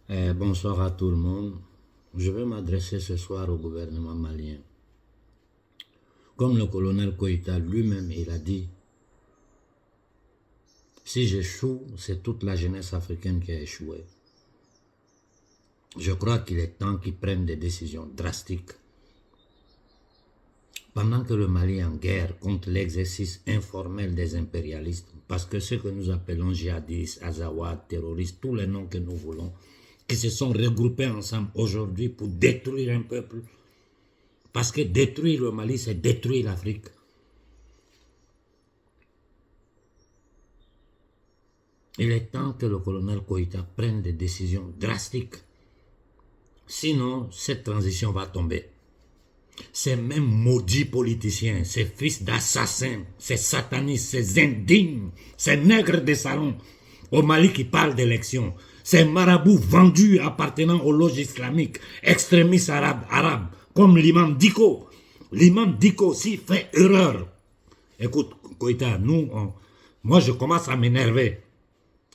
Bonsoir à tout le monde. Je vais m'adresser ce soir au gouvernement malien. Comme le colonel Koïta lui-même, il a dit, si j'échoue, c'est toute la jeunesse africaine qui a échoué. Je crois qu'il est temps qu'ils prennent des décisions drastiques. Pendant que le Mali est en guerre contre l'exercice informel des impérialistes, parce que ce que nous appelons djihadistes, azawad, terroristes, tous les noms que nous voulons, qui se sont regroupés ensemble aujourd'hui pour détruire un peuple. Parce que détruire le Mali, c'est détruire l'Afrique. Il est temps que le colonel Koïta prenne des décisions drastiques. Sinon, cette transition va tomber. Ces mêmes maudits politiciens, ces fils d'assassins, ces satanistes, ces indignes, ces nègres de salon au Mali qui parlent d'élections, ces marabouts vendus appartenant aux loges islamiques, extrémistes arabes, comme l'imam Diko. L'imam Diko, s'il fait erreur, écoute, Koïta, moi je commence à m'énerver.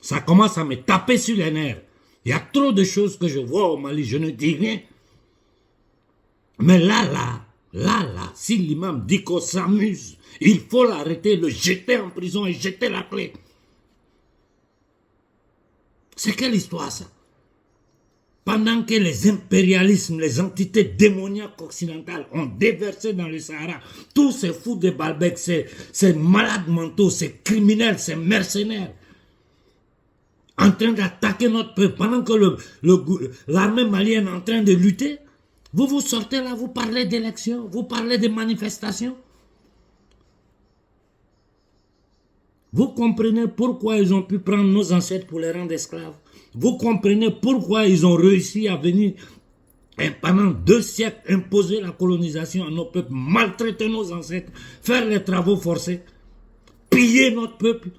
Ça commence à me taper sur les nerfs. Il y a trop de choses que je vois au Mali, je ne dis rien. Mais là, si l'imam Diko s'amuse, il faut l'arrêter, le jeter en prison et jeter la clé. C'est quelle histoire ça? Pendant que les impérialismes, les entités démoniaques occidentales ont déversé dans le Sahara tous ces fous de Balbec, ces malades mentaux, ces criminels, ces mercenaires, en train d'attaquer notre peuple, pendant que l'armée malienne est en train de lutter, vous sortez là, vous parlez d'élections, vous parlez de manifestations. Vous comprenez pourquoi ils ont pu prendre nos ancêtres pour les rendre esclaves. Vous comprenez pourquoi ils ont réussi à venir pendant 2 siècles imposer la colonisation à nos peuples, maltraiter nos ancêtres, faire les travaux forcés, piller notre peuple.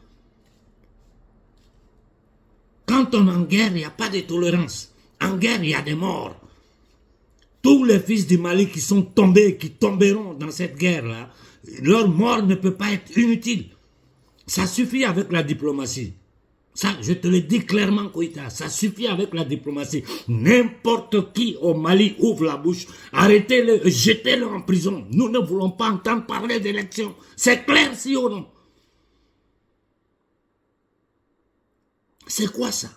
Quand on est en guerre, il n'y a pas de tolérance. En guerre, il y a des morts. Tous les fils du Mali qui sont tombés, qui tomberont dans cette guerre-là, leur mort ne peut pas être inutile. Ça suffit avec la diplomatie. Ça, je te le dis clairement, Koïta, ça suffit avec la diplomatie. N'importe qui au Mali ouvre la bouche, arrêtez-le, jetez-le en prison. Nous ne voulons pas entendre parler d'élections. C'est clair, si ou non? C'est quoi ça?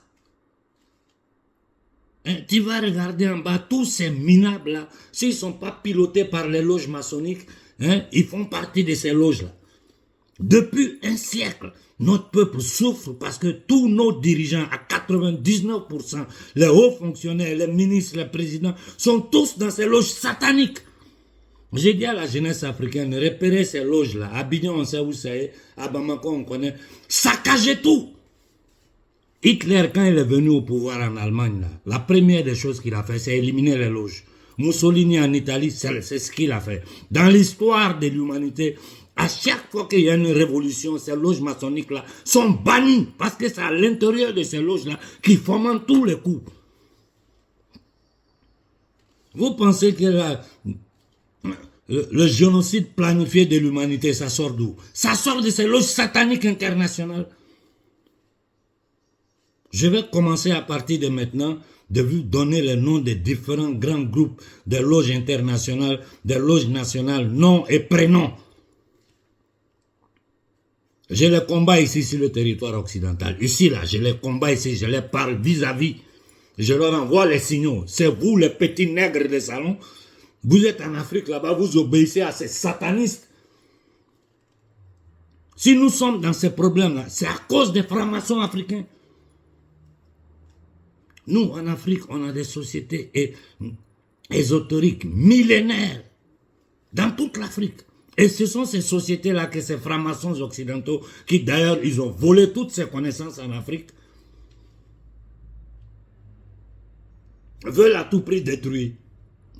Tu vas regarder en bas, tous ces minables-là, s'ils ne sont pas pilotés par les loges maçonniques, ils font partie de ces loges-là. Depuis un siècle, notre peuple souffre parce que tous nos dirigeants, à 99%, les hauts fonctionnaires, les ministres, les présidents, sont tous dans ces loges sataniques. J'ai dit à la jeunesse africaine, repérez ces loges-là. À Abidjan, on sait où c'est, à Bamako, on connaît. Saccagez tout. Hitler, quand il est venu au pouvoir en Allemagne, là, la première des choses qu'il a fait, c'est éliminer les loges. Mussolini en Italie, c'est ce qu'il a fait. Dans l'histoire de l'humanité, à chaque fois qu'il y a une révolution, ces loges maçonniques-là sont bannies parce que c'est à l'intérieur de ces loges-là qu'ils fomentent tous les coups. Vous pensez que le génocide planifié de l'humanité, ça sort d'où? Ça sort de ces loges sataniques internationales. Je vais commencer à partir de maintenant de vous donner les noms des différents grands groupes, des loges internationales, des loges nationales, noms et prénoms. Je les combats ici sur le territoire occidental. Ici, là, je les combats ici, je les parle vis-à-vis. Je leur envoie les signaux. C'est vous, les petits nègres des salons. Vous êtes en Afrique là-bas, vous obéissez à ces satanistes. Si nous sommes dans ces problèmes-là, c'est à cause des francs-maçons africains. Nous, en Afrique, on a des sociétés ésotériques, millénaires, dans toute l'Afrique. Et ce sont ces sociétés-là que ces francs-maçons occidentaux, qui d'ailleurs, ils ont volé toutes ces connaissances en Afrique, veulent à tout prix détruire.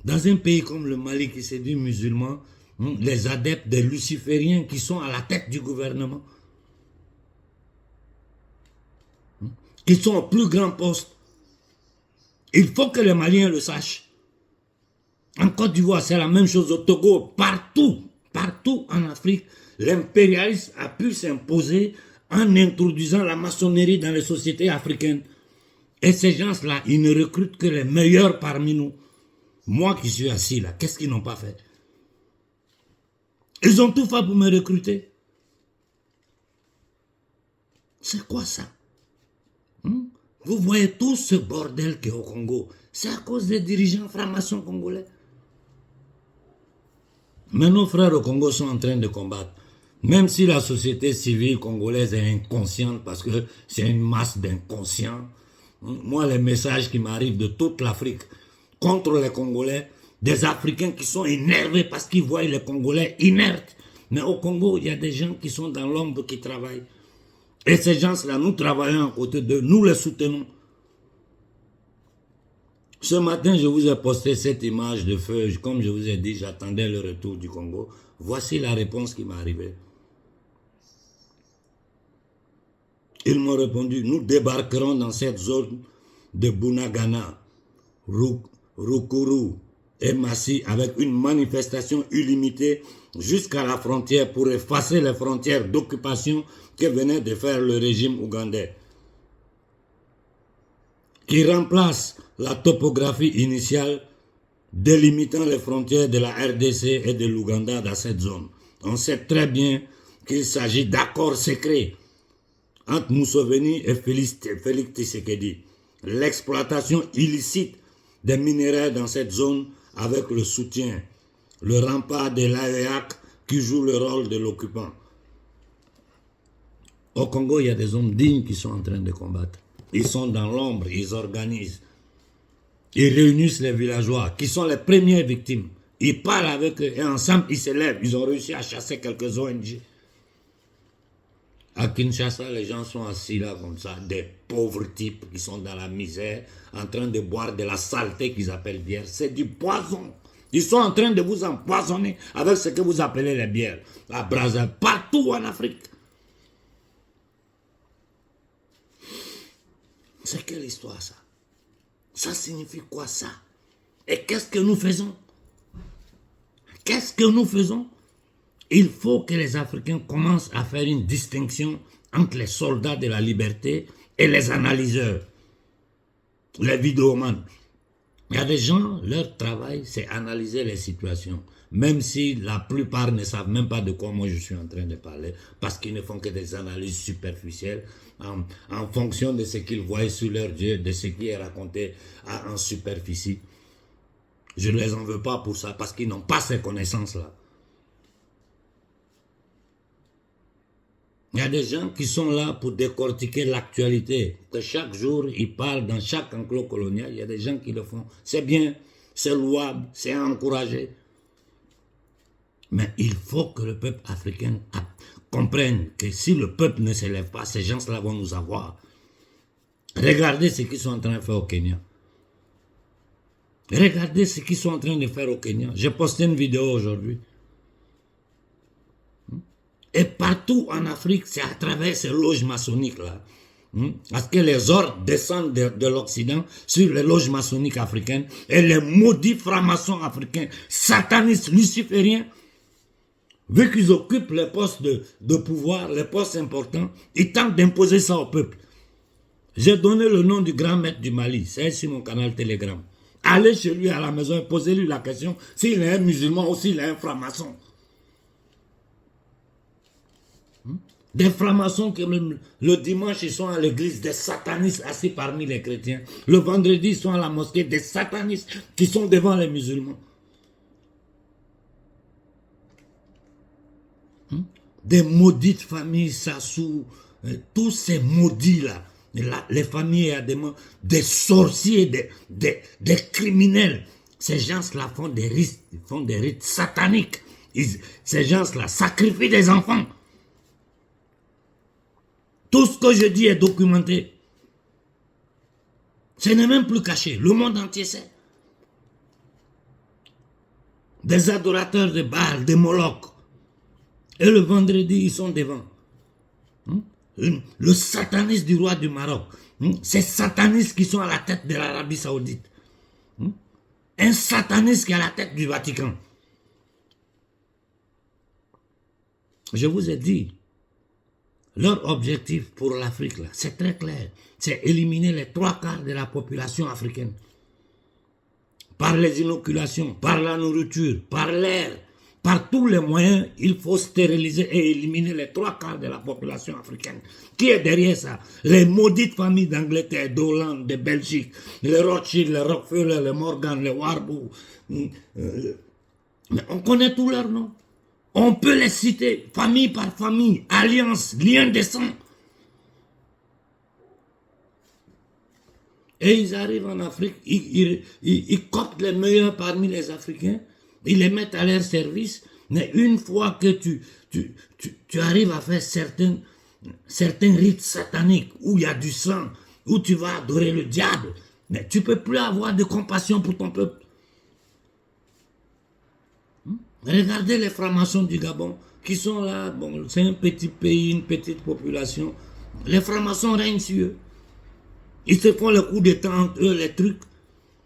Dans un pays comme le Mali qui se dit musulman, les adeptes des lucifériens qui sont à la tête du gouvernement, qui sont au plus grand poste. Il faut que les Maliens le sachent. En Côte d'Ivoire, c'est la même chose. Au Togo, partout en Afrique, l'impérialisme a pu s'imposer en introduisant la maçonnerie dans les sociétés africaines. Et ces gens-là, ils ne recrutent que les meilleurs parmi nous. Moi qui suis assis là, qu'est-ce qu'ils n'ont pas fait? Ils ont tout fait pour me recruter. C'est quoi ça? Vous voyez tout ce bordel qui est au Congo. C'est à cause des dirigeants francs-maçons congolais. Mais nos frères au Congo sont en train de combattre. Même si la société civile congolaise est inconsciente parce que c'est une masse d'inconscients. Moi, les messages qui m'arrivent de toute l'Afrique contre les Congolais, des Africains qui sont énervés parce qu'ils voient les Congolais inertes. Mais au Congo, il y a des gens qui sont dans l'ombre qui travaillent. Et ces gens-là, nous travaillons à côté d'eux, nous les soutenons. Ce matin, je vous ai posté cette image de feu. Comme je vous ai dit, j'attendais le retour du Congo. Voici la réponse qui m'est arrivée. Ils m'ont répondu, nous débarquerons dans cette zone de Bunagana, Rukuru et Massi avec une manifestation illimitée jusqu'à la frontière pour effacer les frontières d'occupation que venait de faire le régime ougandais, qui remplace la topographie initiale délimitant les frontières de la RDC et de l'Ouganda dans cette zone. On sait très bien qu'il s'agit d'accords secrets entre Museveni et Félix Tshisekedi. L'exploitation illicite des minéraux dans cette zone avec le soutien, le rempart de l'AEAC qui joue le rôle de l'occupant. Au Congo, il y a des hommes dignes qui sont en train de combattre. Ils sont dans l'ombre, ils organisent. Ils réunissent les villageois qui sont les premières victimes. Ils parlent avec eux et ensemble ils se lèvent. Ils ont réussi à chasser quelques ONG. À Kinshasa, les gens sont assis là comme ça, des pauvres types qui sont dans la misère, en train de boire de la saleté qu'ils appellent bière. C'est du poison. Ils sont en train de vous empoisonner avec ce que vous appelez les bières. À Brazzaville, partout en Afrique. C'est quelle histoire ça? Ça signifie quoi ça? Et qu'est-ce que nous faisons? Qu'est-ce que nous faisons? Il faut que les Africains commencent à faire une distinction entre les soldats de la liberté et les analyseurs, les vidéomans. Il y a des gens, leur travail, c'est analyser les situations, même si la plupart ne savent même pas de quoi moi je suis en train de parler, parce qu'ils ne font que des analyses superficielles en fonction de ce qu'ils voient sur leurs yeux, de ce qui est raconté en superficie. Je ne les en veux pas pour ça, parce qu'ils n'ont pas ces connaissances-là. Il y a des gens qui sont là pour décortiquer l'actualité. Que chaque jour, ils parlent dans chaque enclos colonial. Il y a des gens qui le font. C'est bien, c'est louable, c'est encouragé. Mais il faut que le peuple africain comprenne que si le peuple ne se lève pas, ces gens-là vont nous avoir. Regardez ce qu'ils sont en train de faire au Kenya. Regardez ce qu'ils sont en train de faire au Kenya. J'ai posté une vidéo aujourd'hui. Et partout en Afrique, c'est à travers ces loges maçonniques-là. Parce que les ordres descendent de l'Occident sur les loges maçonniques africaines et les maudits francs-maçons africains, satanistes, lucifériens, vu qu'ils occupent les postes de pouvoir, les postes importants, ils tentent d'imposer ça au peuple. J'ai donné le nom du grand maître du Mali, c'est sur mon canal Telegram. Allez chez lui à la maison et posez-lui la question s'il est un musulman ou s'il est un franc-maçon. Des francs-maçons qui même le dimanche ils sont à l'église, des satanistes assis parmi les chrétiens. Le vendredi ils sont à la mosquée, des satanistes qui sont devant les musulmans. Des maudites familles Sassou, tous ces maudits-là, les familles des sorciers, des criminels. Ces gens-là font des rites sataniques. Ces gens-là sacrifient des enfants. Tout ce que je dis est documenté. Ce n'est même plus caché. Le monde entier sait. Des adorateurs de Baal, de Moloch. Et le vendredi, ils sont devant. Le sataniste du roi du Maroc. Ces satanistes qui sont à la tête de l'Arabie Saoudite. Un sataniste qui est à la tête du Vatican. Je vous ai dit, Leur objectif pour l'Afrique, là, c'est très clair. C'est éliminer les 3/4 de la population africaine. Par les inoculations, par la nourriture, par l'air, par tous les moyens, il faut stériliser et éliminer les 3/4 de la population africaine. Qui est derrière ça? Les maudites familles d'Angleterre, d'Hollande, de Belgique, les Rothschild, les Rockefeller, les Morgan, les Warburg. Mais on connaît tous leurs noms. On peut les citer, famille par famille, alliance, lien de sang. Et ils arrivent en Afrique, ils coptent les meilleurs parmi les Africains, ils les mettent à leur service, mais une fois que tu arrives à faire certains rites sataniques, où il y a du sang, où tu vas adorer le diable, mais tu ne peux plus avoir de compassion pour ton peuple. Regardez les francs-maçons du Gabon, qui sont là, bon, c'est un petit pays, une petite population, les francs-maçons règnent sur eux. Ils se font le coup de temps entre eux, les trucs.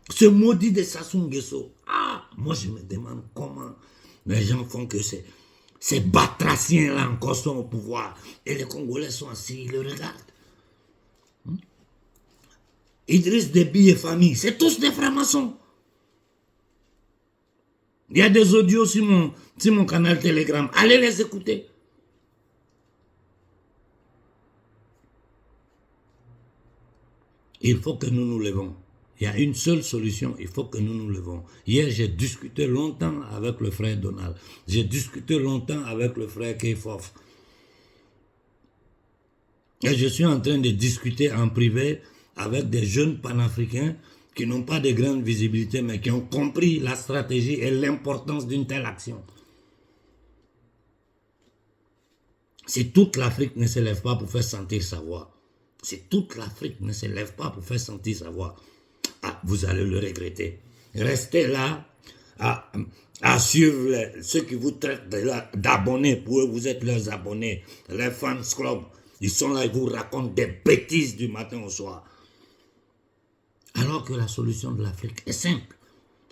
Ce maudit de Sassou Nguesso. Ah, moi je me demande comment les gens font que ces batraciens-là encore sont au pouvoir. Et les Congolais sont assis, ils le regardent. Idriss Déby et famille, c'est tous des francs-maçons. Il y a des audios sur mon canal Telegram. Allez les écouter. Il faut que nous nous levons. Il y a une seule solution, il faut que nous nous levons. Hier, j'ai discuté longtemps avec le frère Donald. J'ai discuté longtemps avec le frère Keifof. Et je suis en train de discuter en privé avec des jeunes panafricains qui n'ont pas de grande visibilité, mais qui ont compris la stratégie et l'importance d'une telle action. Si toute l'Afrique ne se lève pas pour faire sentir sa voix, si toute l'Afrique ne se lève pas pour faire sentir sa voix, ah, vous allez le regretter. Restez là à suivre ceux qui vous traitent d'abonnés. Pour eux, vous êtes leurs abonnés. Les fans club, ils sont là, ils vous racontent des bêtises du matin au soir. Alors que la solution de l'Afrique est simple.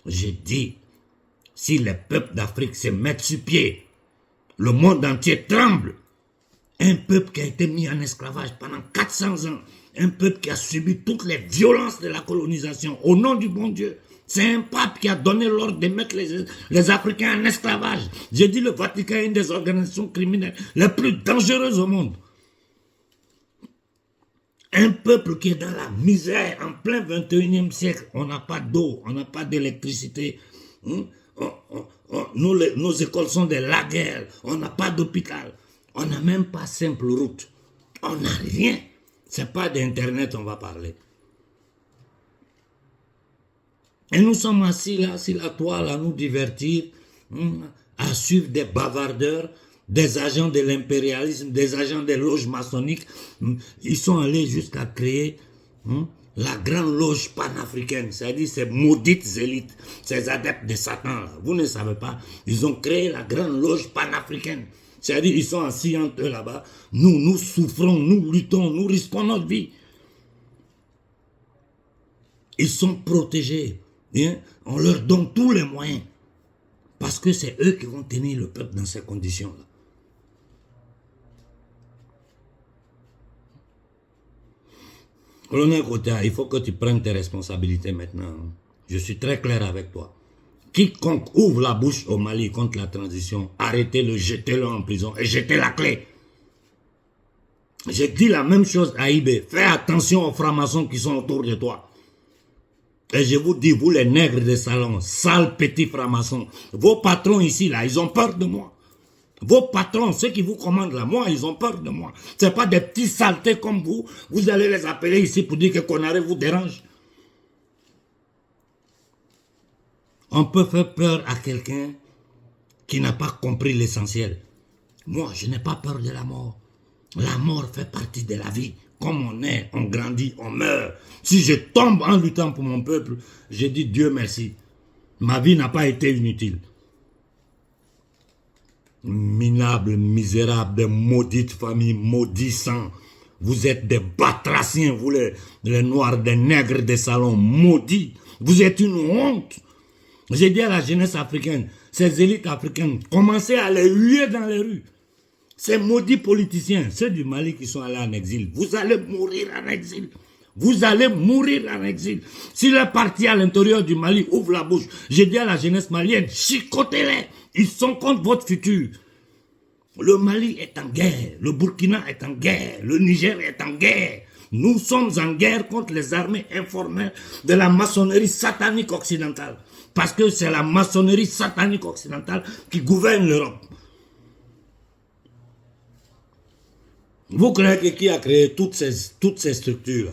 J'ai dit, si les peuples d'Afrique se mettent sur pied, le monde entier tremble. Un peuple qui a été mis en esclavage pendant 400 ans, un peuple qui a subi toutes les violences de la colonisation au nom du bon Dieu. C'est un pape qui a donné l'ordre de mettre les Africains en esclavage. J'ai dit le Vatican est une des organisations criminelles les plus dangereuses au monde. Un peuple qui est dans la misère en plein 21e siècle. On n'a pas d'eau, on n'a pas d'électricité. Nos écoles sont des laguerres, on n'a pas d'hôpital. On n'a même pas simple route. On n'a rien. C'est pas d'internet on va parler. Et nous sommes assis là, sur la toile, à nous divertir, à suivre des bavardeurs, des agents de l'impérialisme, des agents des loges maçonniques. Ils sont allés jusqu'à créer la grande loge panafricaine, c'est-à-dire ces maudites élites, ces adeptes de Satan. Là. Vous ne savez pas, ils ont créé la grande loge panafricaine. C'est-à-dire ils sont assis entre eux là-bas. Nous souffrons, nous luttons, nous risquons notre vie. Ils sont protégés. Hein? On leur donne tous les moyens. Parce que c'est eux qui vont tenir le peuple dans ces conditions-là. Colonel Kota, il faut que tu prennes tes responsabilités maintenant. Je suis très clair avec toi. Quiconque ouvre la bouche au Mali contre la transition, arrêtez-le, jetez-le en prison et jetez la clé. J'ai dit la même chose à Ibé. Fais attention aux francs-maçons qui sont autour de toi. Et je vous dis, vous les nègres de salon, sales petits francs-maçons, vos patrons ici, là, ils ont peur de moi. Vos patrons, ceux qui vous commandent là, moi, ils ont peur de moi. Ce n'est pas des petits saletés comme vous. Vous allez les appeler ici pour dire que Konaré vous dérange. On peut faire peur à quelqu'un qui n'a pas compris l'essentiel. Moi, je n'ai pas peur de la mort. La mort fait partie de la vie. Comme on est, on grandit, on meurt. Si je tombe en luttant pour mon peuple, je dis Dieu merci. Ma vie n'a pas été inutile. Minables, misérables, des maudites familles, maudits sangs. Vous êtes des batraciens, vous les noirs, des nègres des salons, maudits. Vous êtes une honte. J'ai dit à la jeunesse africaine, ces élites africaines, commencez à les huer dans les rues. Ces maudits politiciens, ceux du Mali qui sont allés en exil, vous allez mourir en exil. Vous allez mourir en exil. Si le parti à l'intérieur du Mali ouvre la bouche, j'ai dit à la jeunesse malienne, chicotez-les. Ils sont contre votre futur. Le Mali est en guerre, le Burkina est en guerre, le Niger est en guerre. Nous sommes en guerre contre les armées informelles de la maçonnerie satanique occidentale. Parce que c'est la maçonnerie satanique occidentale qui gouverne l'Europe. Vous croyez que qui a créé toutes ces structures-là?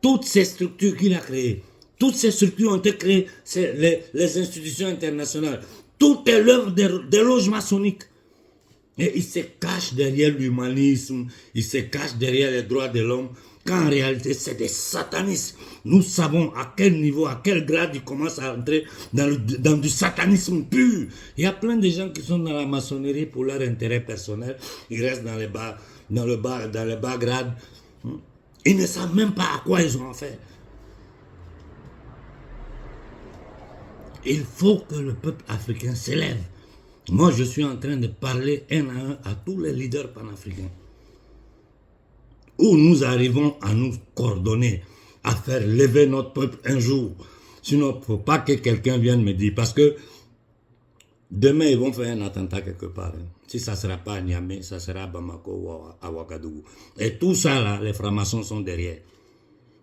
Toutes ces structures qu'il a créées, toutes ces structures ont été créées, c'est les institutions internationales. Tout est l'œuvre des loges maçonniques. Et ils se cachent derrière l'humanisme, ils se cachent derrière les droits de l'homme, quand en réalité c'est des satanistes. Nous savons à quel niveau, à quel grade ils commencent à entrer dans du satanisme pur. Il y a plein de gens qui sont dans la maçonnerie pour leur intérêt personnel, ils restent dans les bas grades. Ils ne savent même pas à quoi ils ont affaire. Il faut que le peuple africain s'élève. Moi, je suis en train de parler un à un à tous les leaders panafricains. Où nous arrivons à nous coordonner, à faire lever notre peuple un jour. Sinon, il ne faut pas que quelqu'un vienne me dire. Parce que demain, ils vont faire un attentat quelque part. Si ça ne sera pas à Niamey, ça sera à Bamako ou à Ouagadougou. Et tout ça, là, les francs-maçons sont derrière.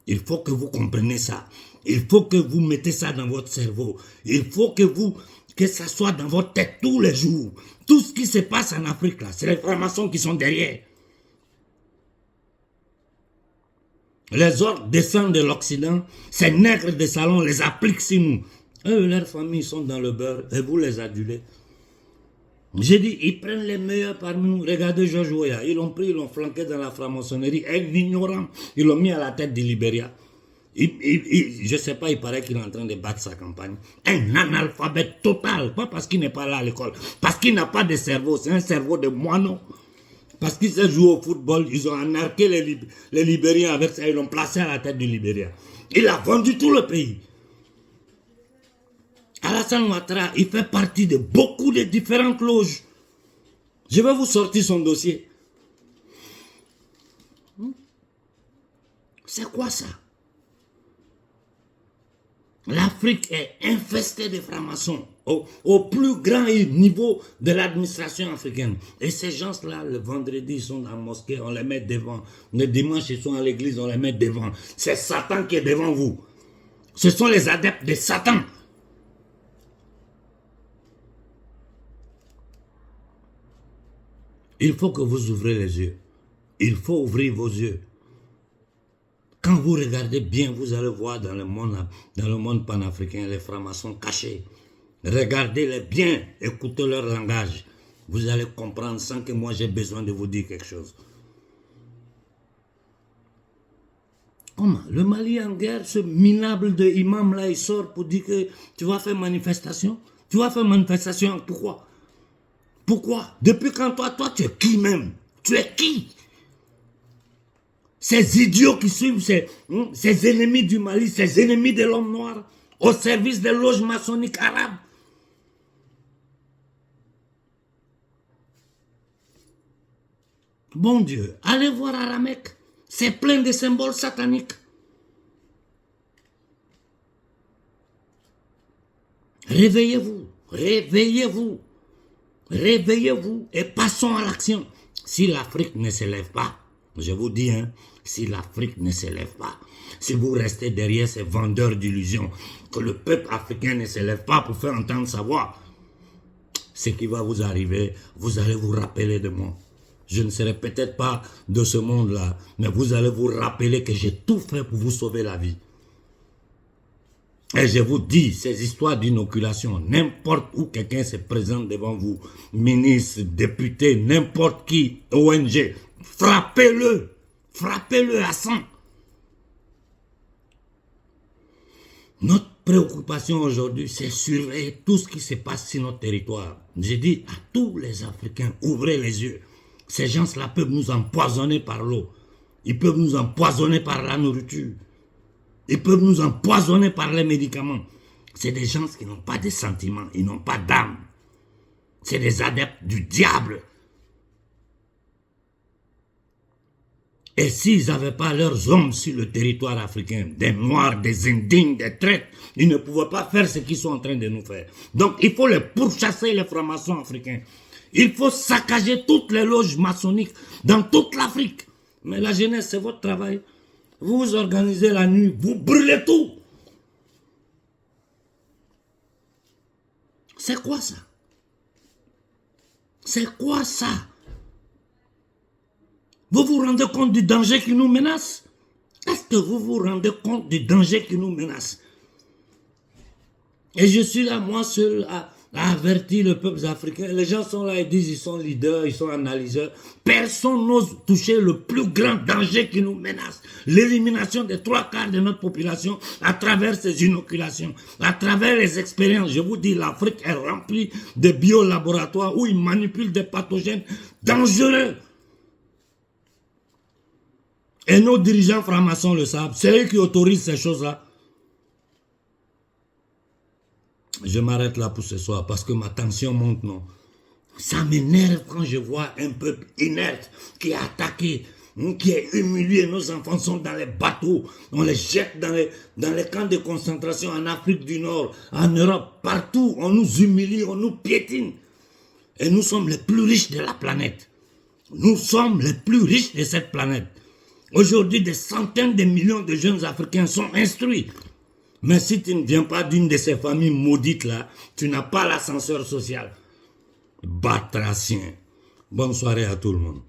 Il faut que vous compreniez ça. Il faut que vous mettez ça dans votre cerveau. Il faut que ça soit dans votre tête tous les jours. Tout ce qui se passe en Afrique, là, c'est les francs-maçons qui sont derrière. Les ordres descendent de l'Occident. Ces nègres de salon les appliquent sur nous. Eux, leurs familles sont dans le beurre et vous les adulez. J'ai dit, ils prennent les meilleurs parmi nous. Regardez George Weah. Ils l'ont pris, ils l'ont flanqué dans la franc-maçonnerie. Un ignorant, ils l'ont mis à la tête du Libéria. Je ne sais pas, il paraît qu'il est en train de battre sa campagne. Un analphabète total. Pas parce qu'il n'est pas là à l'école. Parce qu'il n'a pas de cerveau. C'est un cerveau de moineau. Parce qu'il sait jouer au football. Ils ont anarqué les Libériens avec ça. Ils l'ont placé à la tête du Libéria. Il a vendu tout le pays. Alassane Ouattara, il fait partie de beaucoup de différentes loges. Je vais vous sortir son dossier. C'est quoi ça? L'Afrique est infestée de francs-maçons au plus grand niveau de l'administration africaine. Et ces gens-là, le vendredi, ils sont dans la mosquée, on les met devant. Le dimanche, ils sont à l'église, on les met devant. C'est Satan qui est devant vous. Ce sont les adeptes de Satan. Il faut que vous ouvrez les yeux. Il faut ouvrir vos yeux. Quand vous regardez bien, vous allez voir dans le monde panafricain les francs-maçons cachés. Regardez-les bien, écoutez leur langage. Vous allez comprendre sans que moi j'ai besoin de vous dire quelque chose. Comment? Le Mali en guerre, ce minable de imam là, il sort pour dire que tu vas faire manifestation. Tu vas faire manifestation, pourquoi? Pourquoi? Depuis quand toi tu es qui même? Tu es qui? Ces idiots qui suivent ces ennemis du Mali, ces ennemis de l'homme noir, au service des loges maçonniques arabes. Bon Dieu, allez voir Aramek. C'est plein de symboles sataniques. Réveillez-vous, réveillez-vous, réveillez-vous et passons à l'action. Si l'Afrique ne se lève pas, je vous dis, si l'Afrique ne se lève pas, si vous restez derrière ces vendeurs d'illusions, que le peuple africain ne se lève pas pour faire entendre sa voix, ce qui va vous arriver, vous allez vous rappeler de moi. Je ne serai peut-être pas de ce monde-là, mais vous allez vous rappeler que j'ai tout fait pour vous sauver la vie. Et je vous dis, ces histoires d'inoculation, n'importe où quelqu'un se présente devant vous, ministre, député, n'importe qui, ONG, frappez-le, frappez-le à 100. Notre préoccupation aujourd'hui, c'est surveiller tout ce qui se passe sur notre territoire. J'ai dit à tous les Africains, ouvrez les yeux. Ces gens-là peuvent nous empoisonner par l'eau. Ils peuvent nous empoisonner par la nourriture. Ils peuvent nous empoisonner par les médicaments. C'est des gens qui n'ont pas de sentiments, ils n'ont pas d'âme. C'est des adeptes du diable. Et s'ils n'avaient pas leurs hommes sur le territoire africain, des Noirs, des Indignes, des traites, ils ne pouvaient pas faire ce qu'ils sont en train de nous faire. Donc il faut les pourchasser, les francs-maçons africains. Il faut saccager toutes les loges maçonniques dans toute l'Afrique. Mais la jeunesse, c'est votre travail. Vous vous organisez la nuit, vous brûlez tout. C'est quoi ça? C'est quoi ça? Vous vous rendez compte du danger qui nous menace? Est-ce que vous vous rendez compte du danger qui nous menace? Et je suis là, moi seul, à avertir le peuple africain. Les gens sont là, ils disent, ils sont leaders, ils sont analyseurs. Personne n'ose toucher le plus grand danger qui nous menace. L'élimination des 3/4 de notre population à travers ces inoculations, à travers les expériences. Je vous dis, l'Afrique est remplie de biolaboratoires où ils manipulent des pathogènes dangereux. Et nos dirigeants francs-maçons le savent. C'est eux qui autorisent ces choses-là. Je m'arrête là pour ce soir parce que ma tension monte, non. Ça m'énerve quand je vois un peuple inerte qui est attaqué, qui est humilié. Nos enfants sont dans les bateaux. On les jette dans les camps de concentration en Afrique du Nord, en Europe, partout. On nous humilie, on nous piétine. Et nous sommes les plus riches de la planète. Nous sommes les plus riches de cette planète. Aujourd'hui, des centaines de millions de jeunes Africains sont instruits. Mais si tu ne viens pas d'une de ces familles maudites là, tu n'as pas l'ascenseur social. Batracien. Bonne soirée à tout le monde.